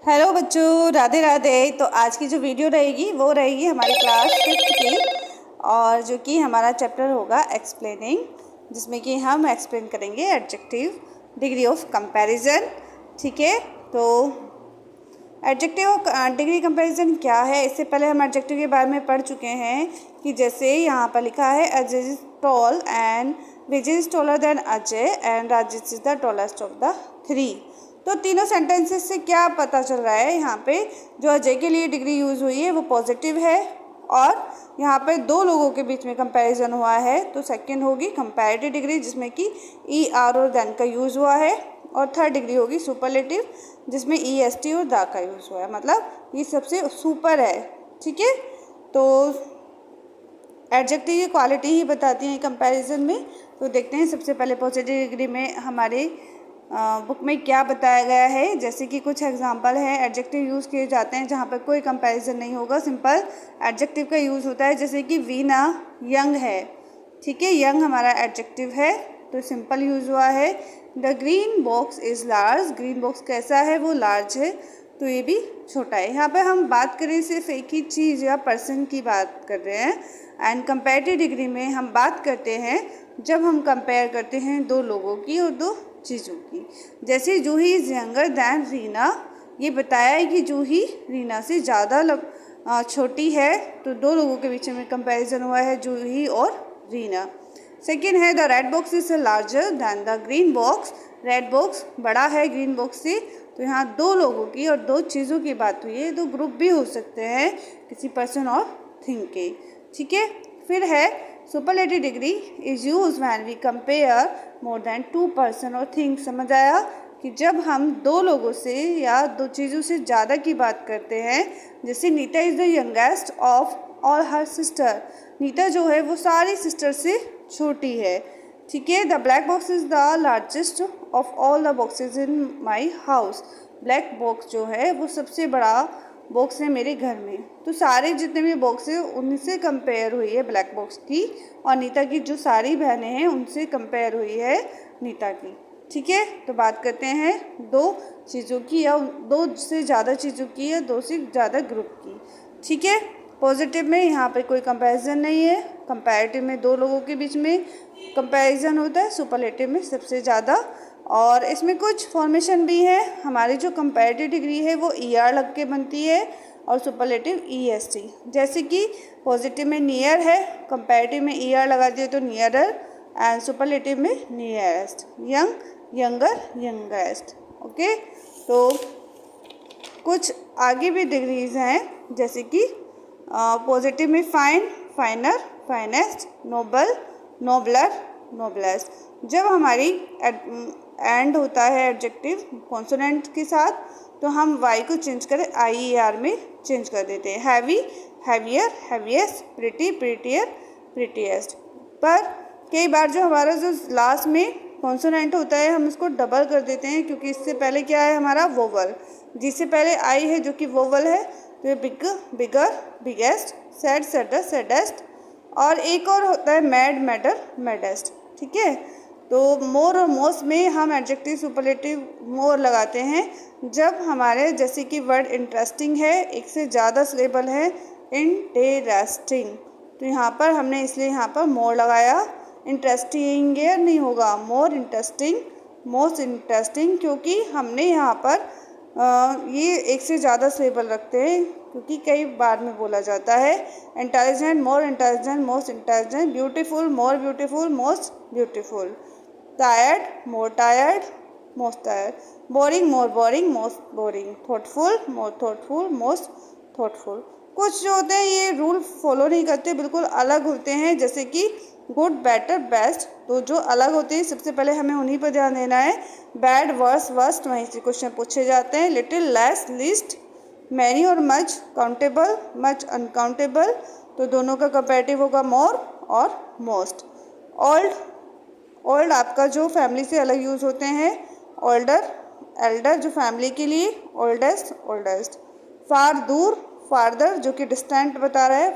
Hello बच्चों, राधे राधे। तो आज की जो वीडियो रहेगी वो रहेगी हमारी क्लास 5th की, और जो कि हमारा चैप्टर होगा एक्सप्लेनिंग, जिसमें कि हम एक्सप्लेन करेंगे एडजेक्टिव डिग्री ऑफ कंपैरिजन। ठीक है, तो एडजेक्टिव ऑफ डिग्री कंपैरिजन क्या है? इससे पहले हम एडजेक्टिव के बारे में पढ़ चुके हैं कि जैसे यहाँ पर लिखा है Ajay is tall and Vijay is taller than Ajay and Rajesh is the tallest of the three. तो तीनों सेंटेंसेस से क्या पता चल रहा है? यहाँ पे जो अजय के लिए डिग्री यूज़ हुई है वो पॉजिटिव है, और यहाँ पे दो लोगों के बीच में कंपैरिजन हुआ है तो सेकंड होगी कंपैरेटिव डिग्री, जिसमें कि ई आर और देन का यूज़ हुआ है, और थर्ड डिग्री होगी सुपरलेटिव, जिसमें ई एस टी और द का यूज़ हुआ है, मतलब ये सबसे सुपर है। ठीक है, तो एडजेक्टिव की क्वालिटी ही बताती हैं कंपैरिजन में। तो देखते हैं सबसे पहले पॉजिटिव डिग्री में हमारे बुक में क्या बताया गया है। जैसे कि कुछ एग्जांपल है, एडजेक्टिव यूज़ किए जाते हैं जहाँ पर कोई कंपैरिजन नहीं होगा, सिंपल एडजेक्टिव का यूज़ होता है। जैसे कि वीना यंग है, ठीक है, यंग हमारा एडजेक्टिव है तो सिंपल यूज़ हुआ है। The green box is large, green box कैसा है? वो लार्ज है, तो ये भी छोटा है। यहाँ पर हम बात करें सिर्फ एक ही चीज़ या पर्सन की बात कर रहे हैं, एंड कंपैरेटिव डिग्री में हम बात करते हैं जब हम कंपेयर करते हैं दो लोगों की और दो चीज़ों की। जैसे जूही इज़ यंगर दैन रीना, ये बताया है कि जूही रीना से ज़्यादा छोटी है, तो दो लोगों के बीच में कंपैरिजन हुआ है, जूही और रीना। सेकेंड है the red box is larger than the green box, red box बड़ा है ग्रीन बॉक्स से, तो यहाँ दो लोगों की और दो चीज़ों की बात हुई है, दो ग्रुप भी हो सकते हैं किसी पर्सन और थिंग के। ठीक है, फिर है superlative degree is use when we compare more than two person और थिंग्स। समझ आया कि जब हम दो लोगों से या दो चीज़ों से ज़्यादा की बात करते हैं। जैसे Neeta is the youngest of all her sister, Neeta जो है वो सारी सिस्टर से छोटी है। ठीक है, the black box is the largest of all the boxes in my house, black box जो है वो सबसे बड़ा बॉक्स है मेरे घर में। तो सारे जितने भी बॉक्स हैं उनसे कंपेयर हुई है ब्लैक बॉक्स की, और नीता की जो सारी बहनें हैं उनसे कंपेयर हुई है नीता की। ठीक है, तो बात करते हैं दो चीज़ों की या दो से ज़्यादा चीज़ों की या दो से ज़्यादा ग्रुप की। ठीक है, पॉजिटिव में यहाँ पे कोई कंपैरिजन नहीं है, कंपैरेटिव में दो लोगों के बीच में कंपैरिजन होता है, सुपरलेटिव में सबसे ज़्यादा। और इसमें कुछ फॉर्मेशन भी है। हमारी जो कंपैरेटिव डिग्री है वो ई आर लग के बनती है और सुपरलेटिव ई एस टी। जैसे कि पॉजिटिव में नियर है, कंपैरेटिव में ई आर लगा दिए तो नियरर, एंड सुपरलेटिव में nearest, young younger youngest. Okay, तो कुछ आगे भी डिग्रीज हैं, जैसे कि पॉजिटिव में fine finer finest, noble nobler noblest. जब हमारी एंड होता है एडजेक्टिव कॉन्सोनेंट के साथ तो हम वाई को चेंज करें आई ई आर में चेंज कर देते हैं। Heavy heavier heaviest, pretty prettier prettiest. पर कई बार जो हमारा जो लास्ट में कॉन्सोनेंट होता है हम उसको डबल कर देते हैं, क्योंकि इससे पहले क्या है हमारा वोवल, जिससे पहले आई है जो कि वोवल है, तो ये big bigger biggest, sad sadder saddest, और एक और होता है मैड मैडर मैडेस्ट। ठीक है, तो मोर और मोस्ट में हम एडजेक्टिव सुपरलेटिव मोर लगाते हैं जब हमारे जैसे कि वर्ड इंटरेस्टिंग है, एक से ज़्यादा सिलेबल है, इंटेरेस्टिंग, तो यहाँ पर हमने इसलिए यहाँ पर मोर लगाया। इंटरेस्टिंग नहीं होगा, मोर इंटरेस्टिंग मोस्ट इंटरेस्टिंग, क्योंकि हमने यहाँ पर ये एक से ज़्यादा सिलेबल रखते हैं, क्योंकि कई बार में बोला जाता है intelligent more intelligent most intelligent, beautiful more beautiful most beautiful, tired more tired most tired, boring more boring most boring, thoughtful more thoughtful most thoughtful. कुछ जो होते हैं ये रूल फॉलो नहीं करते, बिल्कुल अलग होते हैं, जैसे कि गुड बेटर बेस्ट, तो जो अलग होते हैं सबसे पहले हमें उन्हीं पर ध्यान देना है। बैड वर्स वर्स्ट, वहीं से क्वेश्चन पूछे जाते हैं। लिटिल लेस लिस्ट, मैनी और मच, काउंटेबल मच अनकाउंटेबल, तो दोनों का कंपैरेटिव होगा मोर और मोस्ट। ओल्ड ओल्ड आपका जो फैमिली से अलग यूज़ होते हैं, ओल्डर एल्डर जो फैमिली के लिए, ओल्डेस्ट ओल्डेस्ट। फार दूर, फार्दर जो कि डिस्टेंट बता रहा है,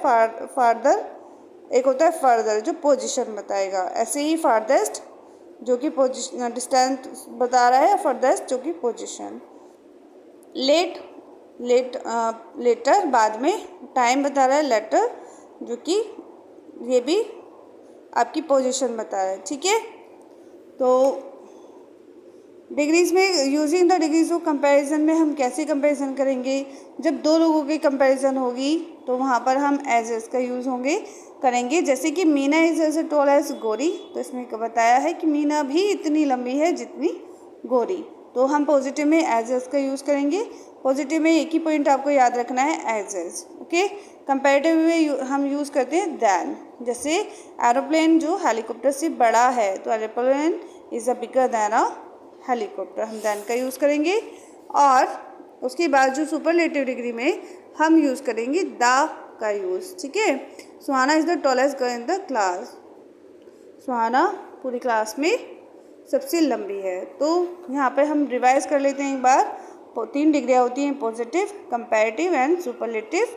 फार्दर एक होता है फर्दर जो पोजीशन बताएगा, ऐसे ही फार्देस्ट जो कि पोजीशन डिस्टेंस बता रहा है, फर्देस्ट जो कि पोजीशन। लेट लेटर बाद में, टाइम बता रहा है लेटर, जो कि ये भी आपकी पोजीशन बता रहा है, ठीक है। तो डिग्रीज़ में using the degrees of comparison में हम कैसे कंपैरिजन करेंगे? जब दो लोगों की कंपैरिजन होगी तो वहाँ पर हम एज का यूज़ करेंगे। जैसे कि Meena is as tall as Gauri, तो इसमें बताया है कि मीना भी इतनी लंबी है जितनी गौरी, तो हम पॉजिटिव में एज का यूज़ करेंगे। पॉजिटिव में एक ही पॉइंट आपको याद रखना है, एज। ओके। कंपैरेटिव में हम यूज़ करते हैं दैन। जैसे एरोप्लेन जो हेलीकॉप्टर से बड़ा है, तो aeroplane is a bigger than a helicopter, हम दैन का यूज़ करेंगे। और उसके बाद जो सुपरलेटिव डिग्री में हम यूज़ करेंगे द का यूज़, ठीक है। Suhana is the tallest girl in the class, Suhana पूरी क्लास में सबसे लंबी है। तो यहाँ पे हम रिवाइज कर लेते हैं एक बार। 3 डिग्रियाँ होती हैं, पॉजिटिव, कंपैरेटिव एंड सुपरलेटिव।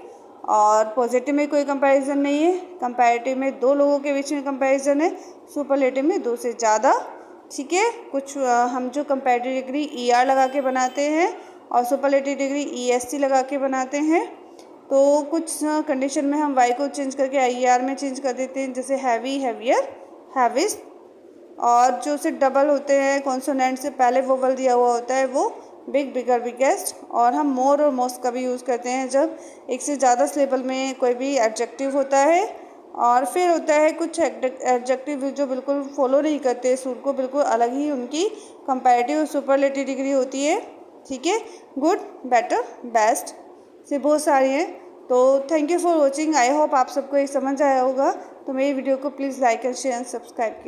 और पॉजिटिव में कोई कंपैरिजन नहीं है, कंपैरेटिव में 2 लोगों के बीच में कंपैरिजन है, सुपरलेटिव में 2 से ज़्यादा, ठीक है। कुछ हम जो कंपैरेटिव डिग्री ER लगा के बनाते हैं और सुपरलेटिव डिग्री ESC लगा के बनाते हैं। तो कुछ कंडीशन में हम वाई को चेंज करके IER में चेंज कर देते हैं, जैसे हैवी, हैवियर, हैविस्ट। और जो से डबल होते हैं, कॉन्सोनेंट से पहले वोवल दिया हुआ होता है, वो बिग, बिगर, बिगेस्ट। और हम मोर और मोस्ट का भी यूज़ करते हैं जब एक से ज़्यादा सिलेबल में कोई भी एडजेक्टिव होता है। और फिर होता है कुछ एडजेक्टिव जो बिल्कुल फॉलो नहीं करते सूर को, बिल्कुल अलग ही उनकी कंपैरेटिव और सुपरलेटिव डिग्री होती है, ठीक है। गुड, बेटर, बेस्ट से बहुत सारी हैं। तो thank you for watching. I hope आप सबको ये समझ आया होगा। तो मेरी वीडियो को please like and share and subscribe कीजिए।